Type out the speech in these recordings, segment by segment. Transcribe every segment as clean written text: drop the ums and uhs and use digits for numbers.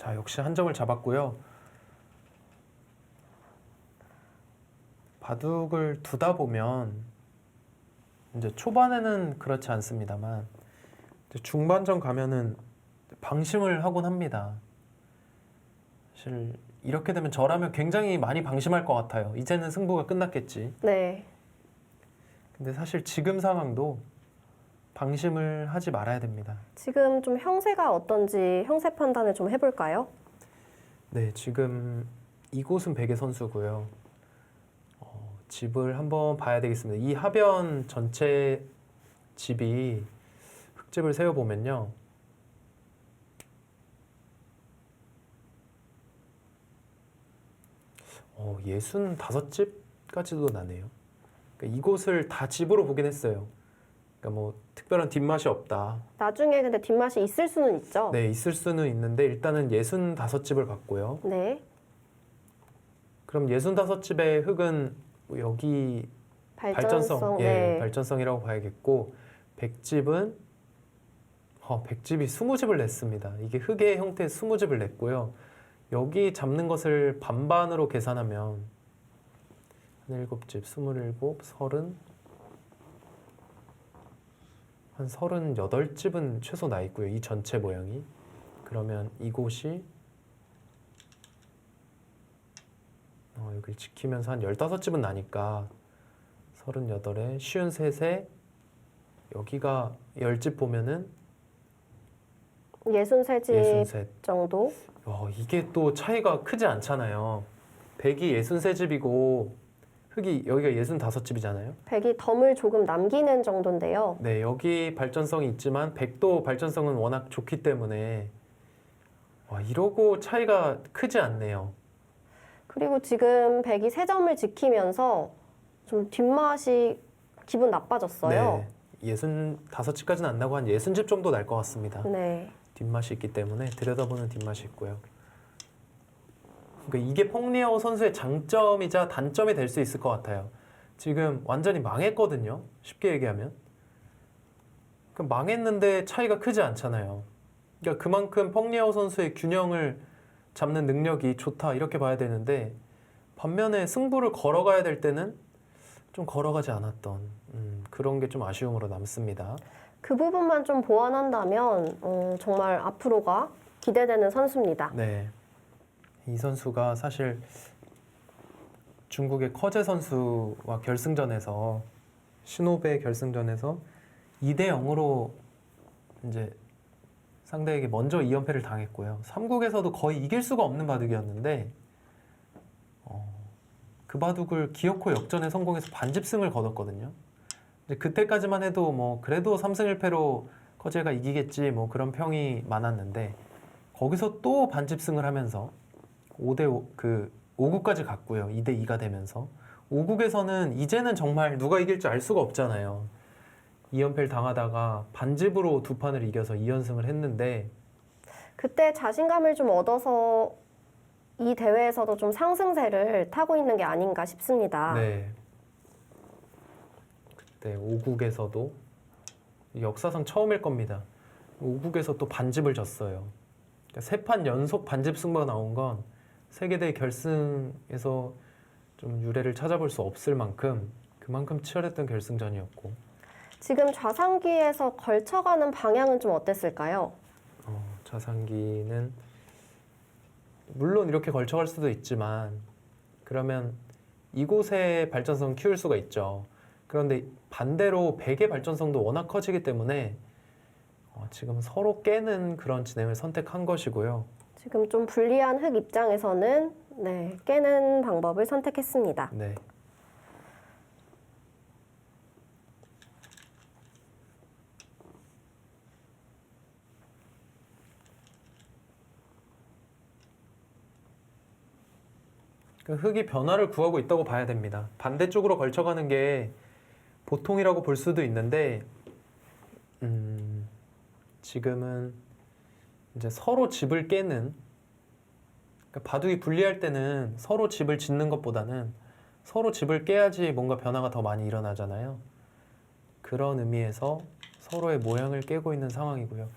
자, 역시 한 점을 잡았고요. 바둑을 두다 보면 이제 초반에는 그렇지 않습니다만 이제 중반전 가면은 방심을 하곤 합니다. 사실 이렇게 되면 저라면 굉장히 많이 방심할 것 같아요. 이제는 승부가 끝났겠지. 네. 근데 사실 지금 상황도 방심을 하지 말아야 됩니다. 지금 좀 형세가 어떤지 형세 판단을 좀 해볼까요? 네, 지금 이곳은 백의 선수고요. 집을 한번 봐야 되겠습니다. 이 하변 전체 집이 흙집을 세어보면요. 65집까지도 나네요. 그러니까 이곳을 다 집으로 보긴 했어요. 그러니까 뭐 특별한 뒷맛이 없다. 나중에 근데 뒷맛이 있을 수는 있죠? 네, 있을 수는 있는데 일단은 65집을 봤고요. 네. 그럼 65집의 흙은 뭐 여기 발전성, 네. 발전성이라고 봐야겠고 100집은 100집이 20집을 냈습니다. 이게 흙의 형태의 20집을 냈고요. 여기 잡는 것을 반반으로 계산하면 한 7집, 27, 30, 한 38집은 최소 나 있고요. 이 전체 모양이. 그러면 이곳이 여기 지키면서 한 15집은 나니까 38에 53에 여기가 10집 보면은 63집 63. 정도? 이게 또 차이가 크지 않잖아요. 100이 63집이고 흙이 여기가 65집이잖아요. 100이 덤을 조금 남기는 정도인데요. 네, 여기 발전성이 있지만 100도 발전성은 워낙 좋기 때문에 이러고 차이가 크지 않네요. 그리고 지금 100이 3점을 지키면서 좀 뒷맛이 기분 나빠졌어요. 네, 65집까지는 안 나고 한 60집 정도 날 것 같습니다. 네. 뒷맛이 있기 때문에 들여다보는 뒷맛이 있고요. 그러니까 이게 펑리아오 선수의 장점이자 단점이 될 수 있을 것 같아요. 지금 완전히 망했거든요. 쉽게 얘기하면. 그러니까 망했는데 차이가 크지 않잖아요. 그러니까 그만큼 펑리아오 선수의 균형을 잡는 능력이 좋다 이렇게 봐야 되는데 반면에 승부를 걸어가야 될 때는 좀 걸어가지 않았던 그런 게 좀 아쉬움으로 남습니다. 그 부분만 좀 보완한다면 정말 앞으로가 기대되는 선수입니다. 네, 이 선수가 사실 중국의 커제 선수와 결승전에서 신호배 결승전에서 2대 0으로 이제 상대에게 먼저 2연패를 당했고요. 3국에서도 거의 이길 수가 없는 바둑이었는데 그 바둑을 기어코 역전에 성공해서 반집승을 거뒀거든요. 근데 그때까지만 해도 뭐 그래도 3승 1패로 커제가 이기겠지 뭐 그런 평이 많았는데 거기서 또 반집승을 하면서 5대5 5국까지 갔고요. 2대2가 되면서 5국에서는 이제는 정말 누가 이길지 알 수가 없잖아요. 2연패를 당하다가 반집으로 두 판을 이겨서 2연승을 했는데 그때 자신감을 좀 얻어서 이 대회에서도 좀 상승세를 타고 있는 게 아닌가 싶습니다. 네. 그때 5국에서도 역사상 처음일 겁니다. 5국에서 또 반집을 졌어요. 그러니까 세 판 연속 반집 승부가 나온 건 세계대회 결승에서 좀 유례를 찾아볼 수 없을 만큼 그만큼 치열했던 결승전이었고 지금 좌상기에서 걸쳐가는 방향은 좀 어땠을까요? 좌상기는 물론 이렇게 걸쳐갈 수도 있지만 그러면 이곳의 발전성 키울 수가 있죠. 그런데 반대로 백의 발전성도 워낙 커지기 때문에 지금 서로 깨는 그런 진행을 선택한 것이고요. 지금 좀 불리한 흑 입장에서는 네, 깨는 방법을 선택했습니다. 네. 그 흙이 변화를 구하고 있다고 봐야 됩니다. 반대쪽으로 걸쳐가는 게 보통이라고 볼 수도 있는데 지금은 이제 서로 집을 깨는 그러니까 바둑이 불리할 때는 서로 집을 짓는 것보다는 서로 집을 깨야지 뭔가 변화가 더 많이 일어나잖아요. 그런 의미에서 서로의 모양을 깨고 있는 상황이고요.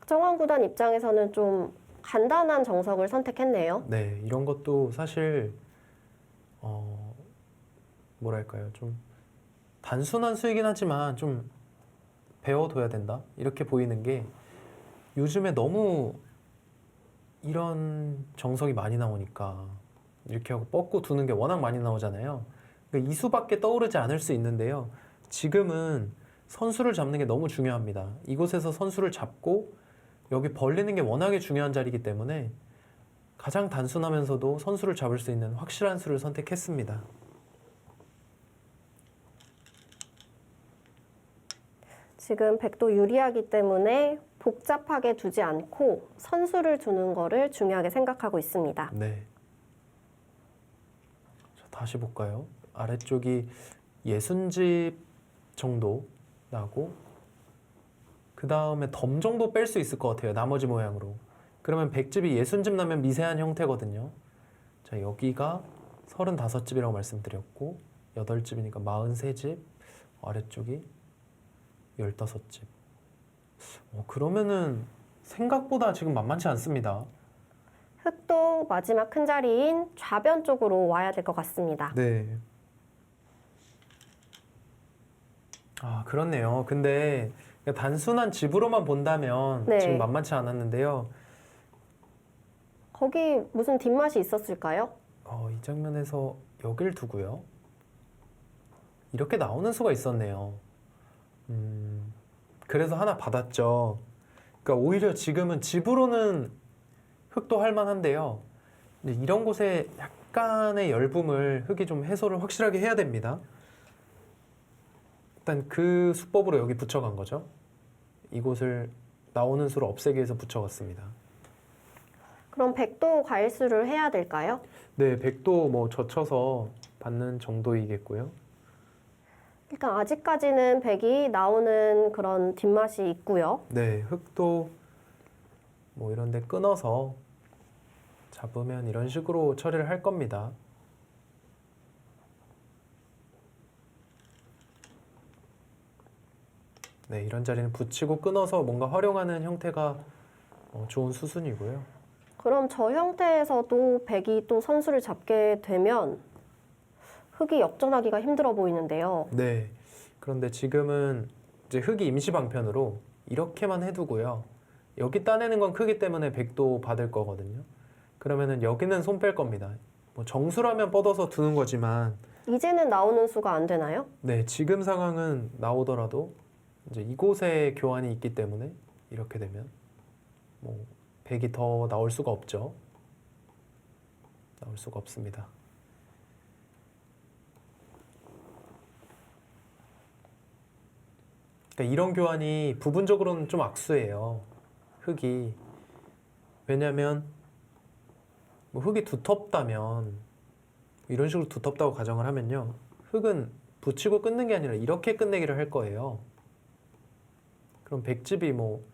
박정환 구단 입장에서는 좀 간단한 정석을 선택했네요. 네, 이런 것도 사실 뭐랄까요, 좀 단순한 수이긴 하지만 좀 배워둬야 된다 이렇게 보이는 게 요즘에 너무 이런 정석이 많이 나오니까 이렇게 하고 뻗고 두는 게 워낙 많이 나오잖아요. 그러니까 이 수밖에 떠오르지 않을 수 있는데요. 지금은 선수를 잡는 게 너무 중요합니다. 이곳에서 선수를 잡고 여기 벌리는 게 워낙에 중요한 자리이기 때문에 가장 단순하면서도 선수를 잡을 수 있는 확실한 수를 선택했습니다. 지금 백도 유리하기 때문에 복잡하게 두지 않고 선수를 두는 거를 중요하게 생각하고 있습니다. 네. 자, 다시 볼까요? 아래쪽이 60집 정도 나고 그 다음에 덤 정도 뺄 수 있을 것 같아요. 나머지 모양으로. 그러면 100집이 60집 나면 미세한 형태거든요. 자, 여기가 35집이라고 말씀드렸고 8집이니까 43집, 아래쪽이 15집. 그러면은 생각보다 지금 만만치 않습니다. 흙도 마지막 큰 자리인 좌변 쪽으로 와야 될 것 같습니다. 네. 아, 그렇네요. 근데 단순한 집으로만 본다면 네. 지금 만만치 않았는데요. 거기 무슨 뒷맛이 있었을까요? 이 장면에서 여길 두고요. 이렇게 나오는 수가 있었네요. 그래서 하나 받았죠. 그러니까 오히려 지금은 집으로는 흙도 할 만한데요. 근데 이런 곳에 약간의 열붐을 흙이 좀 해소를 확실하게 해야 됩니다. 일단 그 수법으로 여기 붙여간 거죠. 이곳을 나오는 수를 없애기 위해서 붙여갔습니다. 그럼 백도 과일수를 해야 될까요? 네, 100도 뭐 젖혀서 받는 정도이겠고요. 일단 아직까지는 백이 나오는 그런 뒷맛이 있고요. 네, 흙도 뭐 이런 데 끊어서 잡으면 이런 식으로 처리를 할 겁니다. 네, 이런 자리는 붙이고 끊어서 뭔가 활용하는 형태가 좋은 수순이고요. 그럼 저 형태에서도 백이 또 선수를 잡게 되면 흙이 역전하기가 힘들어 보이는데요. 네, 그런데 지금은 이제 흙이 임시 방편으로 이렇게만 해두고요. 여기 따내는 건 크기 때문에 100도 받을 거거든요. 그러면은 여기는 손 뺄 겁니다. 뭐 정수라면 뻗어서 두는 거지만 이제는 나오는 수가 안 되나요? 네, 지금 상황은 나오더라도 이제 이곳에 교환이 있기 때문에 이렇게 되면 뭐 100이 더 나올 수가 없죠. 나올 수가 없습니다. 그러니까 이런 교환이 부분적으로는 좀 악수예요. 흙이. 왜냐면 뭐 흙이 두텁다면 이런 식으로 두텁다고 가정을 하면요. 흙은 붙이고 끊는 게 아니라 이렇게 끝내기를 할 거예요. 그럼 100집이 뭐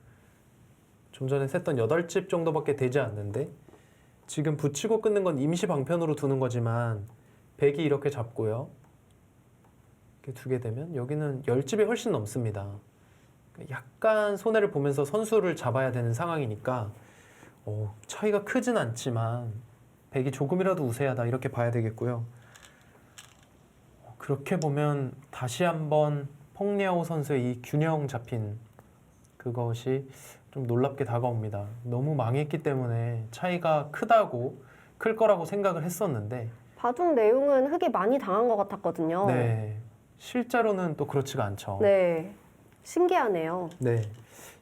좀 전에 셌던 8집 정도밖에 되지 않는데 지금 붙이고 끊는 건 임시 방편으로 두는 거지만 100이 이렇게 잡고요. 이렇게 두게 되면 여기는 10집이 훨씬 넘습니다. 약간 손해를 보면서 선수를 잡아야 되는 상황이니까 차이가 크진 않지만 100이 조금이라도 우세하다 이렇게 봐야 되겠고요. 그렇게 보면 다시 한번 펑리아오 선수의 이 균형 잡힌 그것이 좀 놀랍게 다가옵니다. 너무 망했기 때문에 차이가 클 거라고 생각을 했었는데 바둑 내용은 흙이 많이 당한 것 같았거든요. 네, 실제로는 또 그렇지가 않죠. 네. 신기하네요. 네,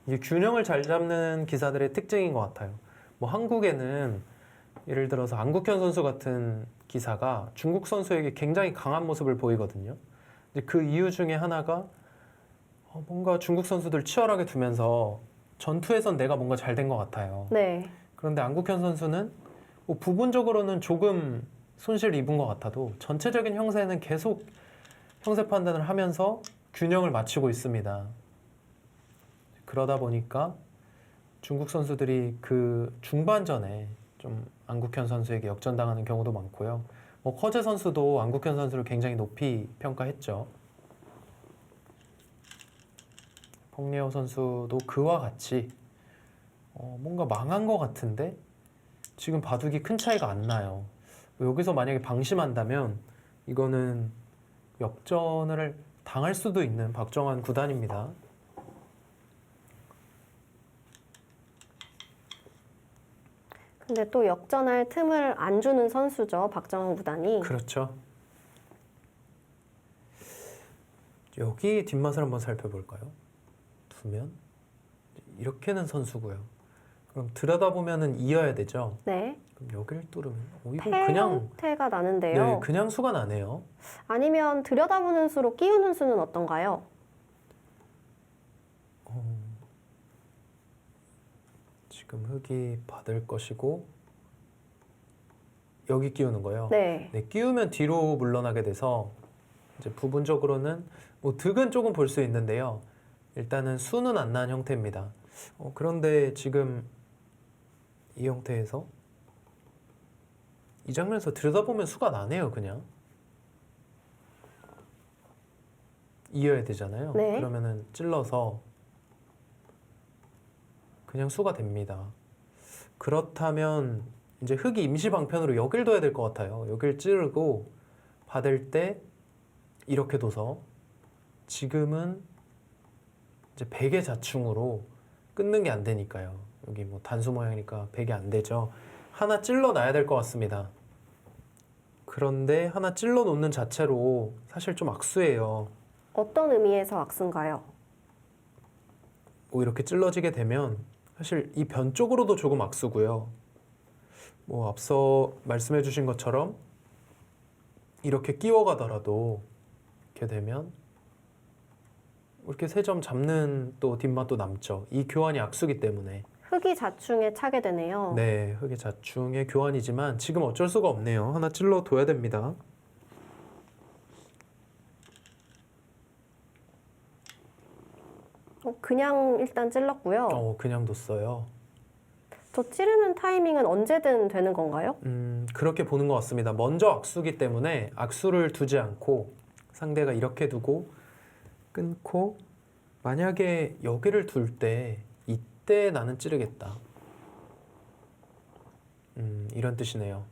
이게 균형을 잘 잡는 기사들의 특징인 것 같아요. 뭐 한국에는 예를 들어서 안국현 선수 같은 기사가 중국 선수에게 굉장히 강한 모습을 보이거든요. 근데 그 이유 중에 하나가 뭔가 중국 선수들 치열하게 두면서 전투에선 내가 뭔가 잘 된 것 같아요. 네. 그런데 안국현 선수는 뭐 부분적으로는 조금 손실 입은 것 같아도 전체적인 형세는 계속 형세 판단을 하면서 균형을 맞추고 있습니다. 그러다 보니까 중국 선수들이 그 중반전에 좀 안국현 선수에게 역전당하는 경우도 많고요. 뭐 커제 선수도 안국현 선수를 굉장히 높이 평가했죠. 펑리아오 선수도 그와 같이 뭔가 망한 것 같은데 지금 바둑이 큰 차이가 안 나요. 여기서 만약에 방심한다면 이거는 역전을 당할 수도 있는 박정환 구단입니다. 근데 또 역전할 틈을 안 주는 선수죠, 박정환 구단이. 그렇죠. 여기 뒷맛을 한번 살펴볼까요? 두면 이렇게는 선수고요. 그럼 들여다보면은 이어야 되죠. 네. 그럼 여기를 뚫으면 이거 태 그냥 형태가 나는데요. 네, 그냥 수가 나네요. 아니면 들여다보는 수로 끼우는 수는 어떤가요? 지금 흙이 받을 것이고 여기 끼우는 거예요. 네. 네, 끼우면 뒤로 물러나게 돼서 이제 부분적으로는 뭐 득은 조금 볼 수 있는데요. 일단은 수는 안 난 형태입니다. 그런데 지금 이 형태에서 이 장면에서 들여다보면 수가 나네요, 그냥. 이어야 되잖아요. 네. 그러면은 찔러서 그냥 수가 됩니다. 그렇다면 이제 흙이 임시 방편으로 여길 둬야 될 것 같아요. 여길 찌르고 받을 때 이렇게 둬서 지금은 이제 백의 자충으로 끊는 게 안 되니까요. 여기 뭐 단수 모양이니까 백이 안 되죠. 하나 찔러 놔야 될 것 같습니다. 그런데 하나 찔러 놓는 자체로 사실 좀 악수예요. 어떤 의미에서 악순가요? 뭐 이렇게 찔러지게 되면 사실 이 변 쪽으로도 조금 악수고요. 뭐 앞서 말씀해 주신 것처럼 이렇게 끼워가더라도 이렇게 되면 이렇게 세 점 잡는 또 뒷맛도 남죠. 이 교환이 악수기 때문에. 흙이 자충에 차게 되네요. 네, 흙의 자충의 교환이지만 지금 어쩔 수가 없네요. 하나 찔러 둬야 됩니다. 그냥 일단 찔렀고요. 그냥 뒀어요. 저 찌르는 타이밍은 언제든 되는 건가요? 그렇게 보는 것 같습니다. 먼저 악수기 때문에 악수를 두지 않고 상대가 이렇게 두고 끊고 만약에 여기를 둘 때 이때 나는 찌르겠다. 이런 뜻이네요.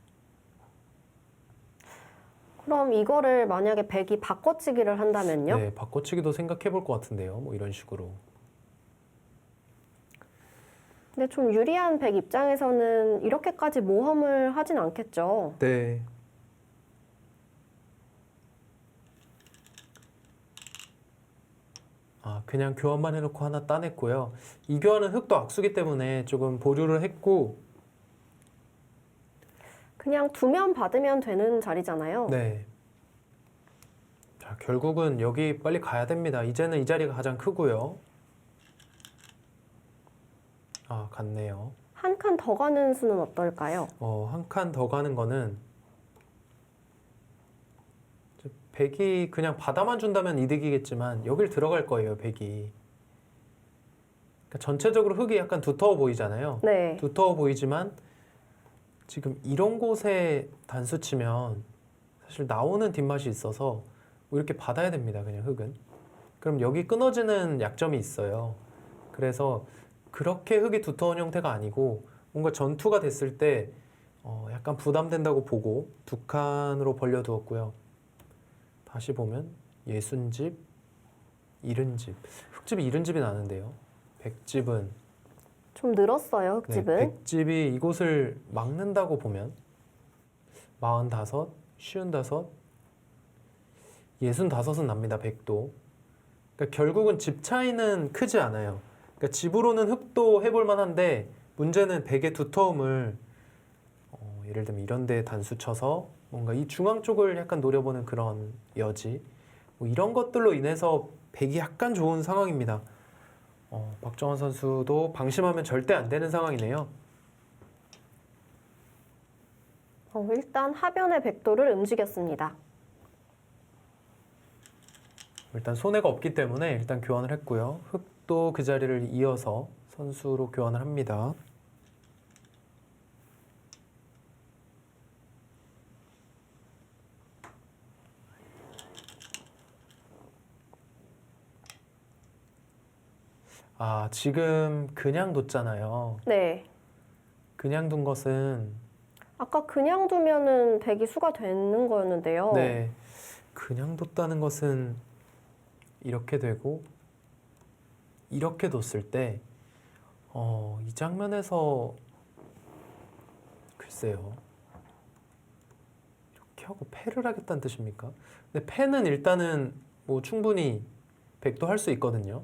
그럼 이거를 만약에 백이 바꿔치기를 한다면요? 네, 바꿔치기도 생각해 볼 것 같은데요. 뭐 이런 식으로. 근데 좀 유리한 백 입장에서는 이렇게까지 모험을 하진 않겠죠. 네. 그냥 교환만 해놓고 하나 따냈고요. 이 교환은 흙도 악수기 때문에 조금 보류를 했고, 그냥 두면 받으면 되는 자리잖아요. 네. 자, 결국은 여기 빨리 가야 됩니다. 이제는 이 자리가 가장 크고요. 갔네요. 한 칸 더 가는 수는 어떨까요? 한 칸 더 가는 거는 백이 그냥 받아만 준다면 이득이겠지만 여길 들어갈 거예요, 백이. 그러니까 전체적으로 흙이 약간 두터워 보이잖아요. 네. 두터워 보이지만 지금 이런 곳에 단수 치면 사실 나오는 뒷맛이 있어서 뭐 이렇게 받아야 됩니다, 그냥 흙은. 그럼 여기 끊어지는 약점이 있어요. 그래서 그렇게 흙이 두터운 형태가 아니고 뭔가 전투가 됐을 때 약간 부담된다고 보고 두 칸으로 벌려두었고요. 다시 보면 예순집, 이른집. 흙집이 이른집이 나는데요. 백집은 좀 늘었어요, 네, 흙집은. 백집이 이곳을 막는다고 보면 45, 55, 65은 납니다. 백도. 그러니까 결국은 집 차이는 크지 않아요. 그러니까 집으로는 흙도 해볼 만한데 문제는 백의 두터움을 예를 들면 이런 데 단수 쳐서 뭔가 이 중앙 쪽을 약간 노려보는 그런 여지 뭐 이런 것들로 인해서 백이 약간 좋은 상황입니다. 박정환 선수도 방심하면 절대 안 되는 상황이네요. 일단 하변의 백도를 움직였습니다. 일단 손해가 없기 때문에 일단 교환을 했고요. 흙도 그 자리를 이어서 선수로 교환을 합니다. 아, 지금 그냥 뒀잖아요. 네. 그냥 둔 것은 아까 그냥 두면은 100이 수가 되는 거였는데요. 네, 그냥 뒀다는 것은 이렇게 되고 이렇게 뒀을 때 이 장면에서 글쎄요. 이렇게 하고 패를 하겠다는 뜻입니까? 근데 패는 일단은 뭐 충분히 100도 할 수 있거든요.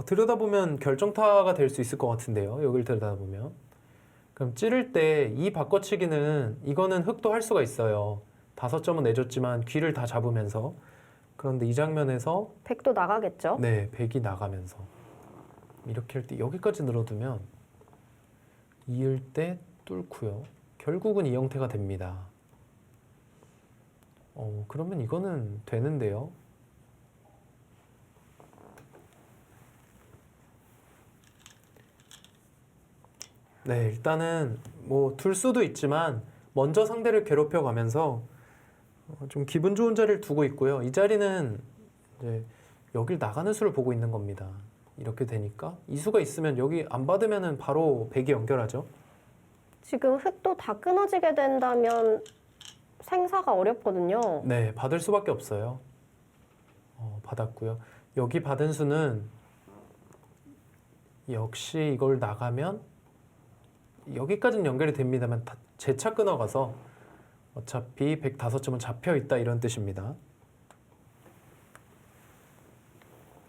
들여다보면 결정타가 될 수 있을 것 같은데요. 여길 들여다보면. 그럼 찌를 때 이 바꿔치기는 이거는 흑도 할 수가 있어요. 5점은 내줬지만 귀를 다 잡으면서. 그런데 이 장면에서 100도 나가겠죠? 네, 100이 나가면서 이렇게 할 때 여기까지 늘어두면 이을 때 뚫고요. 결국은 이 형태가 됩니다. 그러면 이거는 되는데요. 네, 일단은 뭐 둘 수도 있지만 먼저 상대를 괴롭혀 가면서 좀 기분 좋은 자리를 두고 있고요. 이 자리는 이제 여길 나가는 수를 보고 있는 겁니다. 이렇게 되니까 이 수가 있으면 여기 안 받으면은 바로 100이 연결하죠. 지금 흙도 다 끊어지게 된다면 생사가 어렵거든요. 네, 받을 수밖에 없어요. 받았고요. 여기 받은 수는 역시 이걸 나가면 여기까지는 연결이 됩니다만 재차 끊어가서 어차피 105점은 잡혀 있다 이런 뜻입니다.